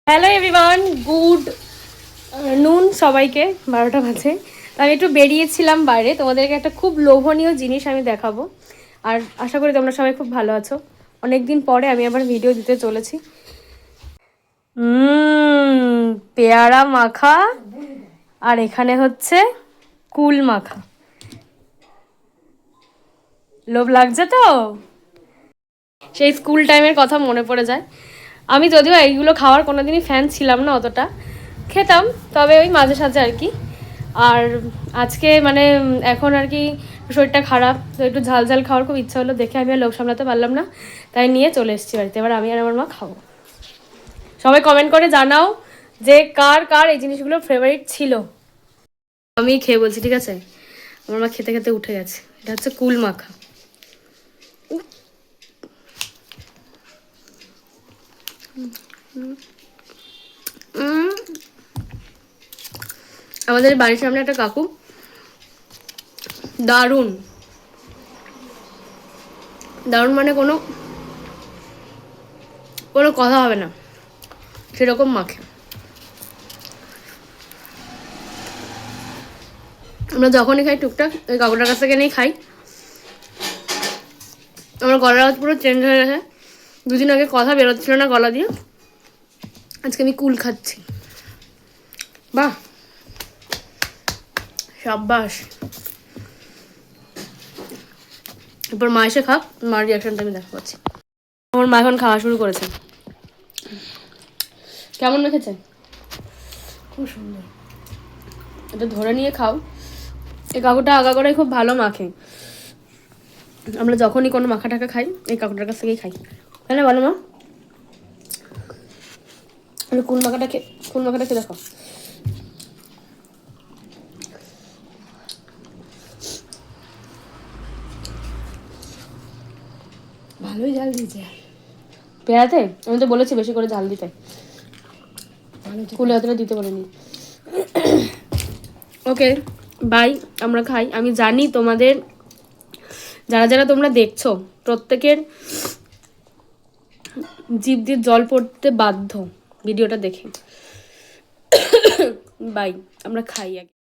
Hello everyone, good নুন সবাইকে। 12টা বাজে। আমি একটু বেরিয়েছিলাম বাইরে, তোমাদেরকে একটা খুব লোভনীয় জিনিস আমি দেখাবো। আর আশা করি তোমরা সবাই খুব ভালো আছো। অনেক দিন পরে আমি আবার ভিডিও দিতে চলেছি। পেয়ারা মাখা, আর এখানে হচ্ছে কুল মাখা। লোভ লাগছে তো? সেই স্কুল টাইমের কথা মনে পড়ে যায়। আমি যদিও এইগুলো খাওয়ার কোনোদিনই ফ্যান ছিলাম না, অতটা খেতাম, তবে ওই মাঝে সাঝে আর কি। আর আজকে মানে এখন আর কি শরীরটা খারাপ, তো একটু ঝাল ঝাল খাওয়ার খুব ইচ্ছা হলো, দেখে আমি আর লোভ সামলাতে পারলাম না, তাই নিয়ে চলে এসেছি বাড়িতে। এবার আমি আর আমার মা খাবো। সবাই কমেন্ট করে জানাও যে কার কার এই জিনিসগুলো ফেভারিট ছিল। আমি খেয়ে বলছি, ঠিক আছে? আমার মা খেতে খেতে উঠে গেছে। এটা হচ্ছে কুল মাখা। আমাদের বাড়ির সামনে একটা কাকু, দারুণ দারুণ, মানে কোনো কোনো কথা হবে না, সেরকম মাখে। আমরা যখনই খাই টুকটাক ওই কাকুটার কাছ থেকে নিয়েই খাই। আমার গলার আওয়াজ পুরো চেঞ্জ হয়ে গেছে। দুদিন আগে কথা বেরোচ্ছিল না গলা দিয়ে, আজকে আমি কুল খাচ্ছি। বাহ, সাব্বাস। এরপর মা এসে খাক, মার রিয়াকশনটা আমি দেখা পাচ্ছি। আমার মা এখন খাওয়া শুরু করেছে। কেমন মেখেছে? খুব সুন্দর। এটা ধরে নিয়ে খাও। এই কাকুটা আগাগোড়াই খুব ভালো মাখে। আমরা যখনই কোনো মাখা টাকা খাই এই কাকুটার কাছ থেকেই খাই, তাই না বলো মা? কুল মাখাটা খেয়ে দেখো। ভালোই ঝাল দিয়েছে পেঁয়াজে। আমি তো বলেছি বেশি করে ঝাল দিতে, কুলে অতটা দিতে বলিনি। ওকে বাই, আমরা খাই। আমি জানি তোমাদের যারা যারা তোমরা দেখছো প্রত্যেকের জিভ দিয়ে জল পড়তে বাধ্য ভিডিওটা দেখে। বাই, আমরা খাই আগে।